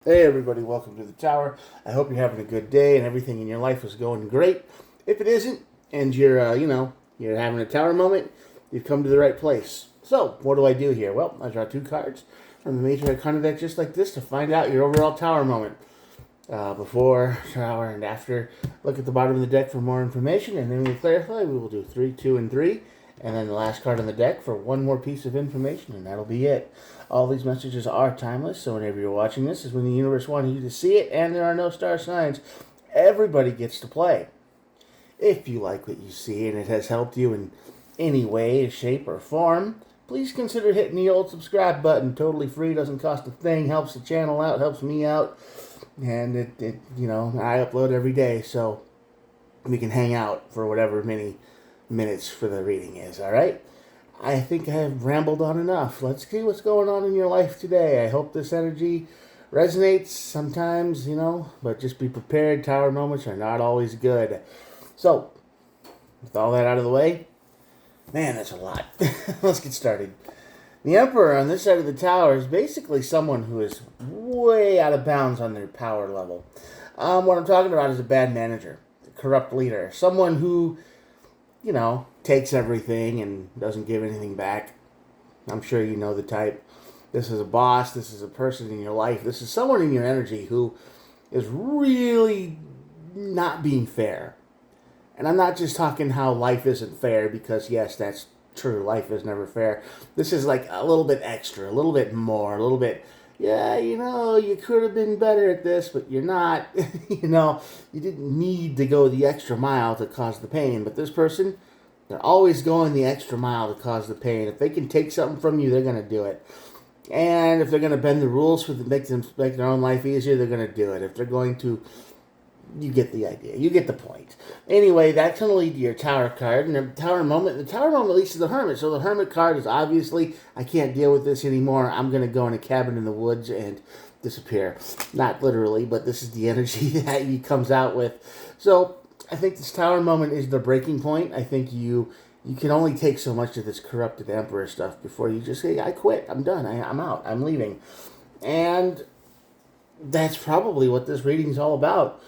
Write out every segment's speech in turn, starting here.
Hey everybody, welcome to the tower. I hope you're having a good day and everything in your life is going great. If it isn't, and you're having a tower moment, you've come to the right place. So, what do I do here? Well, I draw two cards from the Major Arcana deck just like this to find out your overall tower moment. Before, tower, and after. Look at the bottom of the deck for more information, and then we clarify. We will do 3, 2, and 3, and then the last card on the deck for one more piece of information, and that'll be it. All these messages are timeless, so whenever you're watching this is when the universe wanted you to see it, and there are no star signs. Everybody gets to play. If you like what you see and it has helped you in any way, shape, or form, please consider hitting the old subscribe button. Totally free, doesn't cost a thing, helps the channel out, helps me out, and I upload every day, so we can hang out for whatever many minutes for the reading is, all right? I think I have rambled on enough. Let's see what's going on in your life today. I hope this energy resonates sometimes, but just be prepared. Tower moments are not always good. So, with all that out of the way, man, that's a lot. Let's get started. The Emperor on this side of the tower is basically someone who is way out of bounds on their power level. What I'm talking about is a bad manager, a corrupt leader, someone who, takes everything and doesn't give anything back. I'm sure you know the type. This is a boss, this is a person in your life, this is someone in your energy who is really not being fair. And I'm not just talking how life isn't fair, because yes, that's true, life is never fair. This is like a little bit extra, a little bit more, a little bit, you could have been better at this, but you're not. You didn't need to go the extra mile to cause the pain. But this person, they're always going the extra mile to cause the pain. If they can take something from you, they're going to do it. And if they're going to bend the rules to make their own life easier, they're going to do it. If they're going to, you get the idea. You get the point. Anyway, that's going to lead to your tower card. And the tower moment leads to the hermit. So the hermit card is obviously, I can't deal with this anymore. I'm going to go in a cabin in the woods and disappear. Not literally, but this is the energy that he comes out with. So I think this tower moment is the breaking point. I think you can only take so much of this corrupted emperor stuff before you just say, I quit. I'm done. I'm out. I'm leaving. And that's probably what this reading's all about.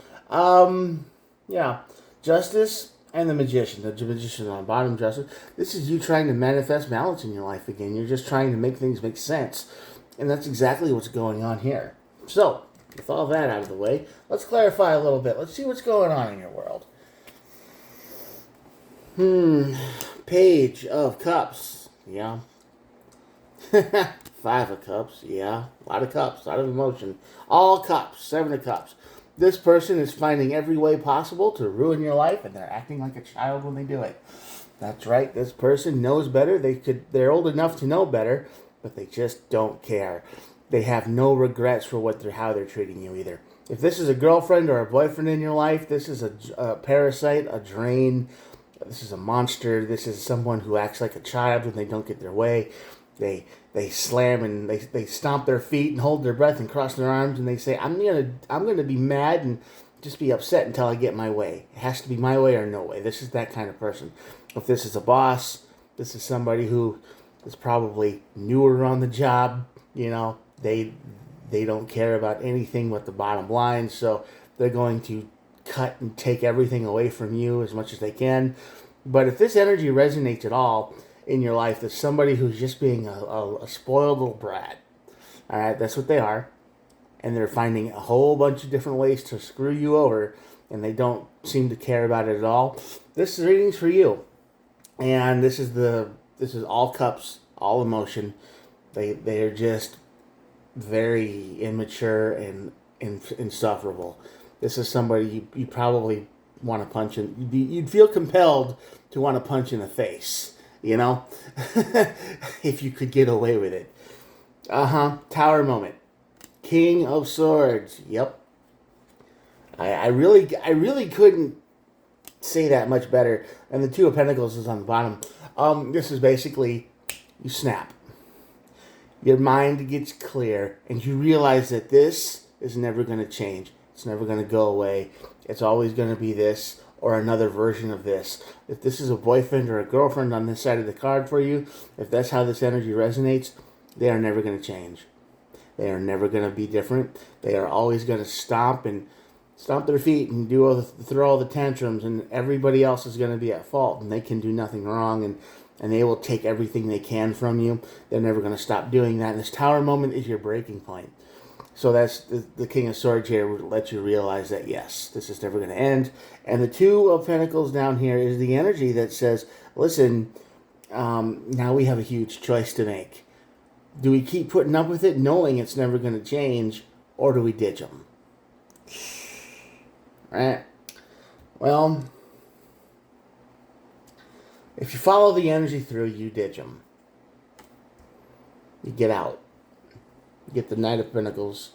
Yeah. Justice and the Magician. The Magician on the bottom, Justice. This is you trying to manifest balance in your life again. You're just trying to make things make sense. And that's exactly what's going on here. So, with all that out of the way, let's clarify a little bit. Let's see what's going on in your world. Page of Cups. Yeah. Five of Cups. Yeah. A lot of cups. A lot of emotion. All cups. Seven of Cups. This person is finding every way possible to ruin your life, and they're acting like a child when they do it. That's right. This person knows better. They're old enough to know better, but they just don't care. They have no regrets for how they're treating you either. If this is a girlfriend or a boyfriend in your life, this is a parasite, a drain. This is a monster. This is someone who acts like a child when they don't get their way. They slam and they stomp their feet and hold their breath and cross their arms, and they say, I'm gonna be mad and just be upset until I get my way. It has to be my way or no way. This is that kind of person. If this is a boss, this is somebody who is probably newer on the job. They don't care about anything but the bottom line, so they're going to cut and take everything away from you as much as they can. But if this energy resonates at all in your life, there's somebody who's just being a spoiled little brat. All right, that's what they are. And they're finding a whole bunch of different ways to screw you over, and they don't seem to care about it at all. This reading's for you. And this is all cups, all emotion. They're just very immature and insufferable. This is somebody you probably want to punch in. You'd feel compelled to want to punch in the face, if you could get away with it. Tower moment. King of Swords. Yep. I really couldn't say that much better. And the Two of Pentacles is on the bottom. This is basically, you snap. Your mind gets clear, and you realize that this is never going to change. It's never going to go away. It's always going to be this or another version of this. If this is a boyfriend or a girlfriend on this side of the card for you, if that's how this energy resonates, they are never going to change. They are never going to be different. They are always going to stomp their feet and throw all the tantrums, and everybody else is going to be at fault, and they can do nothing wrong, and they will take everything they can from you. They're never going to stop doing that. And this Tower moment is your breaking point. So that's the King of Swords here would let you realize that, yes, this is never going to end. And the Two of Pentacles down here is the energy that says, listen, now we have a huge choice to make. Do we keep putting up with it knowing it's never going to change, or do we ditch them? Right? Well, if you follow the energy through, you ditch them. You get out. You get the Knight of Pentacles,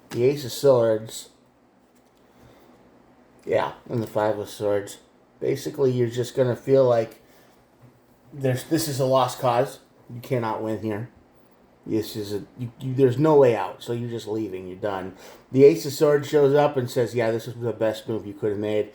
the Ace of Swords, yeah, and the Five of Swords. Basically, you're just going to feel like this is a lost cause. You cannot win here. There's no way out, so you're just leaving. You're done. The Ace of Swords shows up and says, yeah, this is the best move you could have made.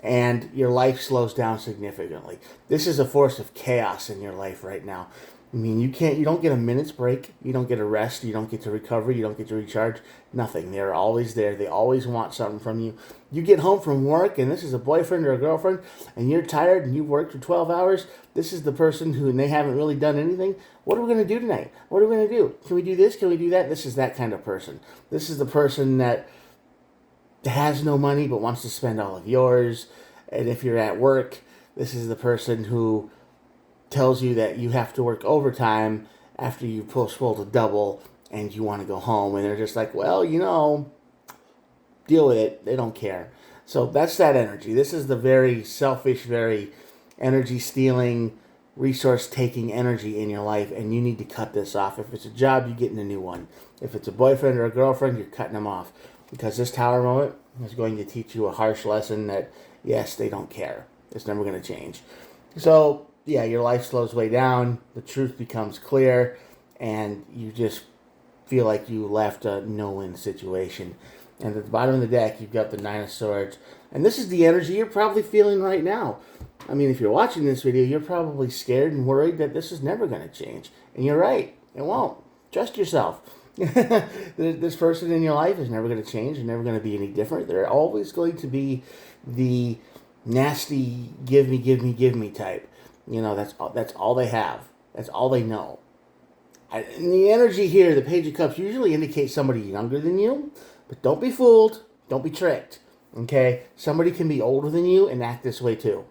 And your life slows down significantly. This is a force of chaos in your life right now. I mean, you don't get a minute's break. You don't get a rest. You don't get to recover. You don't get to recharge. Nothing. They're always there. They always want something from you. You get home from work, and this is a boyfriend or a girlfriend, and you're tired, and you've worked for 12 hours. This is the person and they haven't really done anything. What are we going to do tonight? What are we going to do? Can we do this? Can we do that? This is that kind of person. This is the person that has no money but wants to spend all of yours. And if you're at work, this is the person who tells you that you have to work overtime after you pulled a double and you want to go home, and they're just like, well, deal with it. They don't care. So that's that energy. This is the very selfish, very energy stealing, resource taking energy in your life, and you need to cut this off. If it's a job, you're getting a new one. If it's a boyfriend or a girlfriend, you're cutting them off, because this Tower moment is going to teach you a harsh lesson that, yes, they don't care. It's never going to change. So yeah, your life slows way down, the truth becomes clear, and you just feel like you left a no-win situation. And at the bottom of the deck, you've got the Nine of Swords. And this is the energy you're probably feeling right now. I mean, if you're watching this video, you're probably scared and worried that this is never going to change. And you're right, it won't. Trust yourself. This person in your life is never going to change. They're never going to be any different. They're always going to be the nasty, give me type. That's all they have. That's all they know. And the energy here, the Page of Cups, usually indicates somebody younger than you. But don't be fooled. Don't be tricked. Okay? Somebody can be older than you and act this way too.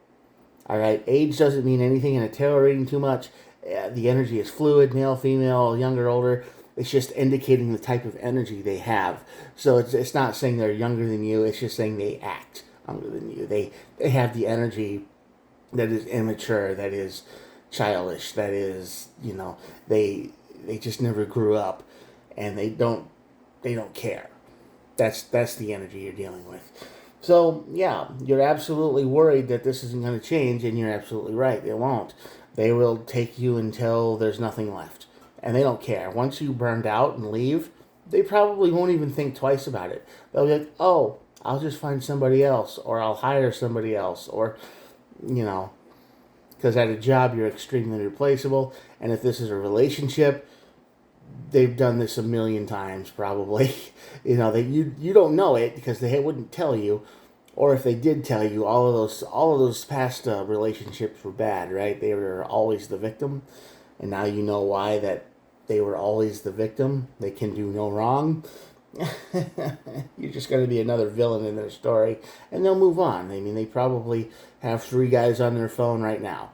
All right? Age doesn't mean anything in a tarot reading too much. The energy is fluid, male, female, younger, older. It's just indicating the type of energy they have. So it's not saying they're younger than you. It's just saying they act younger than you. They have the energy that is immature, that is childish, that is, they just never grew up, and they don't care. That's the energy you're dealing with. So yeah, you're absolutely worried that this isn't going to change, and you're absolutely right. It won't. They will take you until there's nothing left, and they don't care. Once you burned out and leave, they probably won't even think twice about it. They'll be like, oh, I'll just find somebody else, or I'll hire somebody else, or because at a job you're extremely replaceable, and if this is a relationship, they've done this a million times probably. You don't know it because they wouldn't tell you, or if they did tell you, all of those past relationships were bad, right? They were always the victim, and now you know why that they were always the victim. They can do no wrong. You're just going to be another villain in their story, and they'll move on. I mean, they probably have 3 guys on their phone right now,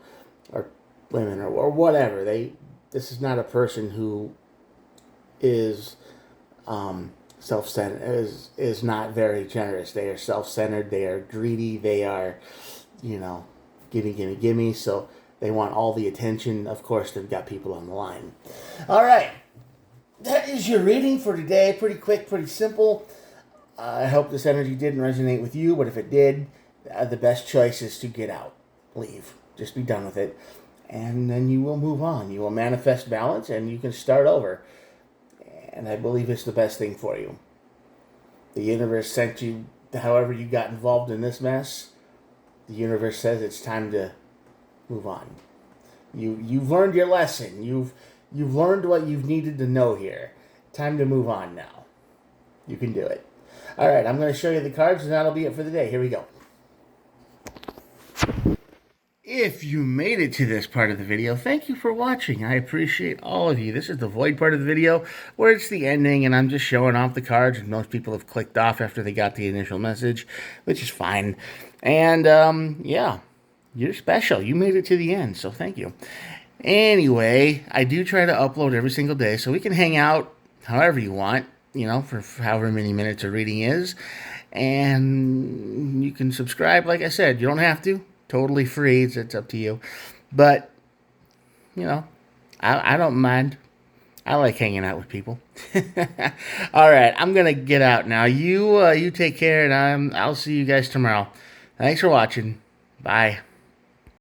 or women, or whatever. This is not a person who is self-centered, is not very generous. They are self-centered. They are greedy. They are, gimme. So they want all the attention. Of course, they've got people on the line. All right. That is your reading for today. Pretty quick, pretty simple. I hope this energy didn't resonate with you, but if it did, the best choice is to get out. Leave. Just be done with it. And then you will move on. You will manifest balance, and you can start over. And I believe it's the best thing for you. The universe sent you, however you got involved in this mess, the universe says it's time to move on. You've learned your lesson. You've learned what you've needed to know here. time to move on now. You can do it. All right, I'm going to show you the cards, and that'll be it for the day. Here we go. If you made it to this part of the video, thank you for watching. I appreciate all of you. This is the void part of the video where it's the ending and I'm just showing off the cards, and most people have clicked off after they got the initial message, which is fine. And yeah, you're special. You made it to the end, so thank you. Anyway, I do try to upload every single day so we can hang out however you want, you know, for however many minutes a reading is. And you can subscribe, like I said. You don't have to. Totally free. It's up to you. But, you know, I don't mind. I like hanging out with people. All right, I'm going to get out now. You take care, and I'll see you guys tomorrow. Thanks for watching. Bye.